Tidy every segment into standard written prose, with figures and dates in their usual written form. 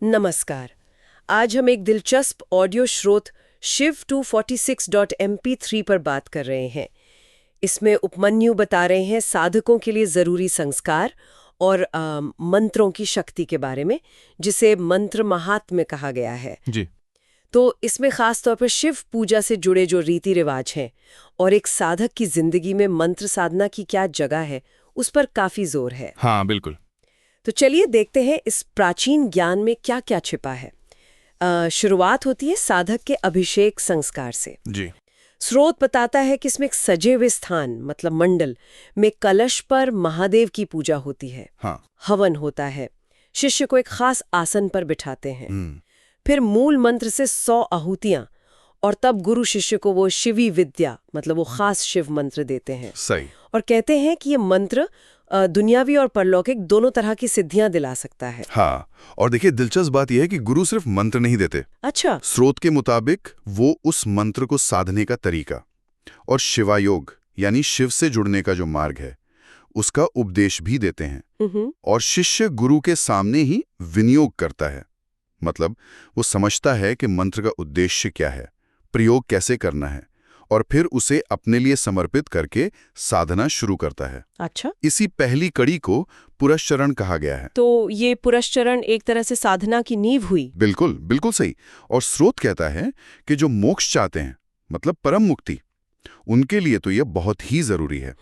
नमस्कार। आज हम एक दिलचस्प ऑडियो स्रोत शिव 246.mp3 पर बात कर रहे हैं। इसमें उपमन्यु बता रहे हैं साधकों के लिए जरूरी संस्कार और मंत्रों की शक्ति के बारे में, जिसे मंत्र महात्म्य कहा गया है जी। तो इसमें खास तौर पर शिव पूजा से जुड़े जो रीति रिवाज हैं और एक साधक की जिंदगी में मंत्र साधना की क्या जगह है, उस पर काफी जोर है। हाँ, बिल्कुल। तो चलिए देखते हैं इस प्राचीन ज्ञान में क्या क्या छिपा है। शुरुआत होती है साधक के अभिषेक संस्कार से। जी। स्रोत बताता है कि इसमें एक सजे हुए स्थान मतलब मंडल में कलश पर महादेव की पूजा होती है। हाँ। हवन होता है। शिष्य को एक खास आसन पर बिठाते हैं। फिर मूल मंत्र से 100 आहुतियां और तब गुरु शिष्य को वो शिवी विद्या मतलब वो खास शिव मंत्र देते हैं। सही। और कहते हैं कि ये मंत्र दुनियावी और परलौकिक दोनों तरह की सिद्धियां दिला सकता है। हाँ, और देखिए दिलचस्प बात यह है कि गुरु सिर्फ मंत्र नहीं देते। अच्छा। स्रोत के मुताबिक वो उस मंत्र को साधने का तरीका और शिवायोग यानी शिव से जुड़ने का जो मार्ग है उसका उपदेश भी देते हैं। और शिष्य गुरु के सामने ही विनियोग करता है, मतलब वो समझता है कि मंत्र का उद्देश्य क्या है, प्रयोग कैसे करना है, और फिर उसे अपने लिए समर्पित करके साधना शुरू करता है। अच्छा। इसी पहली कड़ी को पुरश्चरण कहा गया है। तो ये पुरश्चरण एक तरह से साधना की नींव हुई। बिल्कुल बिल्कुल सही। और स्रोत कहता है कि जो मोक्ष चाहते हैं मतलब परम मुक्ति, उनके लिए तो यह बहुत ही जरूरी है।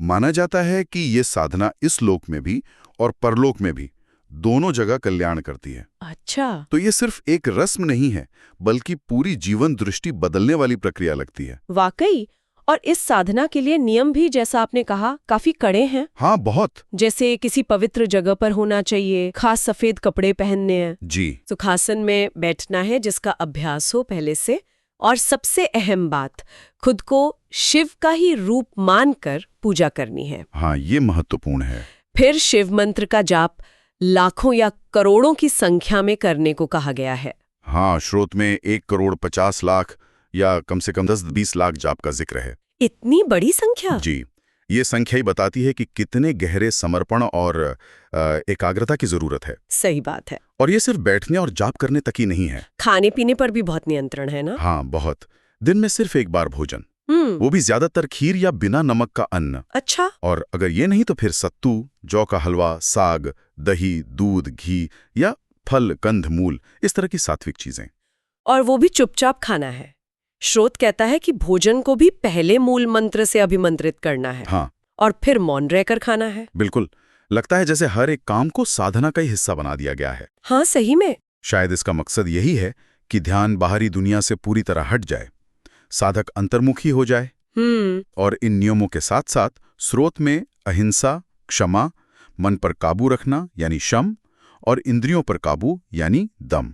माना जाता है कि ये साधना इस लोक में भी और परलोक में भी दोनों जगह कल्याण करती है। अच्छा। तो ये सिर्फ एक रस्म नहीं है, बल्कि पूरी जीवन दृष्टि बदलने वाली प्रक्रिया लगती है। वाकई। और इस साधना के लिए नियम भी, जैसा आपने कहा, काफी कड़े हैं। हाँ, बहुत। जैसे किसी पवित्र जगह पर होना चाहिए, खास सफेद कपड़े पहनने हैं, जी, सुखासन में बैठना है जिसका अभ्यास हो पहले से, और सबसे अहम बात, खुद को शिव का ही रूप मानकर पूजा करनी है। हाँ, ये महत्वपूर्ण है। फिर शिव मंत्र का जाप लाखों या करोड़ों की संख्या में करने को कहा गया है। हाँ, स्रोत में 1,50,00,000 या कम से कम 10-20 लाख जाप का जिक्र है। इतनी बड़ी संख्या? जी, ये संख्या ही बताती है कि कितने गहरे समर्पण और एकाग्रता की जरूरत है। सही बात है। और ये सिर्फ बैठने और जाप करने तक ही नहीं है। खाने पीने पर भी बहुत नियंत्रण है ना? हाँ, बहुत। दिन में सिर्फ एक बार भोजन, वो भी ज्यादातर खीर या बिना नमक का अन्न। अच्छा। और अगर ये नहीं तो फिर सत्तू, जौ का हलवा, साग, दही, दूध, घी या फल, कंद, मूल, इस तरह की सात्विक चीजें। और वो भी चुपचाप खाना है। स्रोत कहता है कि भोजन को भी पहले मूल मंत्र से अभिमंत्रित करना है। हाँ। और फिर मौन रहकर खाना है। बिल्कुल। लगता है जैसे हर एक काम को साधना का ही हिस्सा बना दिया गया है। हाँ, सही में। शायद इसका मकसद यही है कि ध्यान बाहरी दुनिया से पूरी तरह हट जाए, साधक अंतर्मुखी हो जाए। और इन नियमों के साथ साथ स्रोत में अहिंसा, क्षमा, मन पर काबू रखना यानी शम, और इंद्रियों पर काबू यानी दम,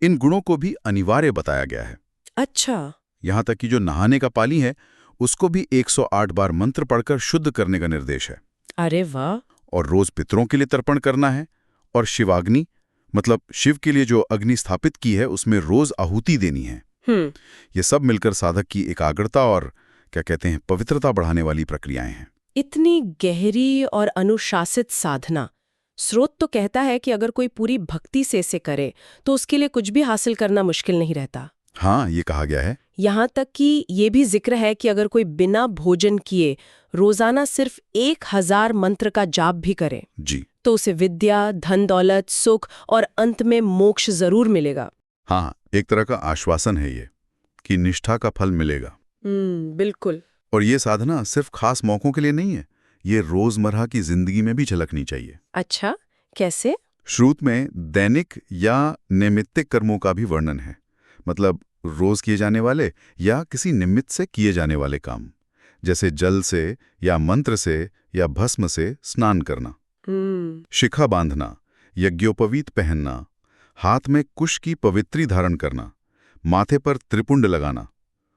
इन गुणों को भी अनिवार्य बताया गया है। अच्छा। यहाँ तक कि जो नहाने का पानी है उसको भी 108 बार मंत्र पढ़कर शुद्ध करने का निर्देश है। अरे वाह। और रोज पितरों के लिए तर्पण करना है, और शिवाग्नि मतलब शिव के लिए जो अग्नि स्थापित की है उसमें रोज आहुति देनी है। ये सब मिलकर साधक की एकाग्रता और क्या कहते हैं पवित्रता बढ़ाने वाली प्रक्रियाएं हैं। इतनी गहरी और अनुशासित साधना। स्रोत तो कहता है कि अगर कोई पूरी भक्ति से इसे करे तो उसके लिए कुछ भी हासिल करना मुश्किल नहीं रहता। हाँ, ये कहा गया है। यहाँ तक कि ये भी जिक्र है कि अगर कोई बिना भोजन किए रोजाना सिर्फ 1000 मंत्र का जाप भी करे जी, तो उसे विद्या, धन दौलत, सुख और अंत में मोक्ष जरूर मिलेगा। हाँ, एक तरह का आश्वासन है ये कि निष्ठा का फल मिलेगा। बिल्कुल। और ये साधना सिर्फ खास मौकों के लिए नहीं है, ये रोजमर्रा की जिंदगी में भी झलकनी चाहिए। अच्छा, कैसे? श्रुत में दैनिक या नैमित्तिक कर्मों का भी वर्णन है, मतलब रोज किए जाने वाले या किसी निमित्त से किए जाने वाले काम, जैसे जल से या मंत्र से या भस्म से स्नान करना, शिखा बांधना, यज्ञोपवीत पहनना, हाथ में कुश की पवित्री धारण करना, माथे पर त्रिपुंड लगाना,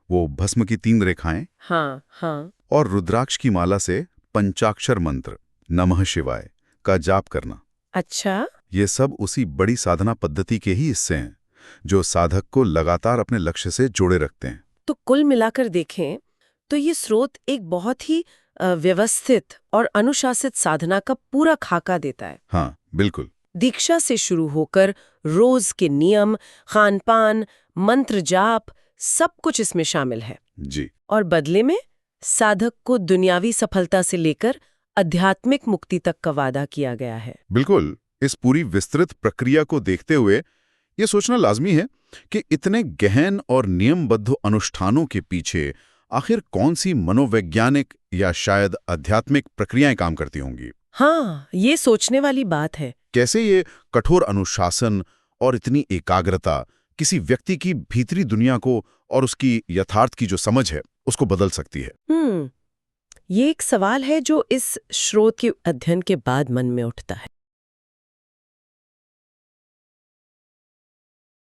वो भस्म की 3 रेखाएं, हाँ हाँ, और रुद्राक्ष की माला से पंचाक्षर मंत्र नमः शिवाय का जाप करना। अच्छा। ये सब उसी बड़ी साधना पद्धति के ही हिस्से हैं जो साधक को लगातार अपने लक्ष्य से जोड़े रखते हैं। तो कुल मिलाकर देखें तो ये स्रोत एक बहुत ही व्यवस्थित और अनुशासित साधना का पूरा खाका देता है। हाँ, बिल्कुल। दीक्षा से शुरू होकर रोज के नियम, खान-पान, मंत्र जाप, सब कुछ इसमें शामिल है। जी। और बदले में साधक को दुनियावी सफलता से लेकर आध्यात्मिक मुक्ति तक का वादा किया गया है। बिल्कुल। इस पूरी विस्तृत प्रक्रिया को देखते हुए ये सोचना लाजमी है कि इतने गहन और नियमबद्ध अनुष्ठानों के पीछे आखिर कौन सी मनोवैज्ञानिक या शायद आध्यात्मिक प्रक्रियाएं काम करती होंगी। हाँ, ये सोचने वाली बात है। कैसे ये कठोर अनुशासन और इतनी एकाग्रता किसी व्यक्ति की भीतरी दुनिया को और उसकी यथार्थ की जो समझ है उसको बदल सकती है। ये एक सवाल है जो इस स्रोत के अध्ययन के बाद मन में उठता है।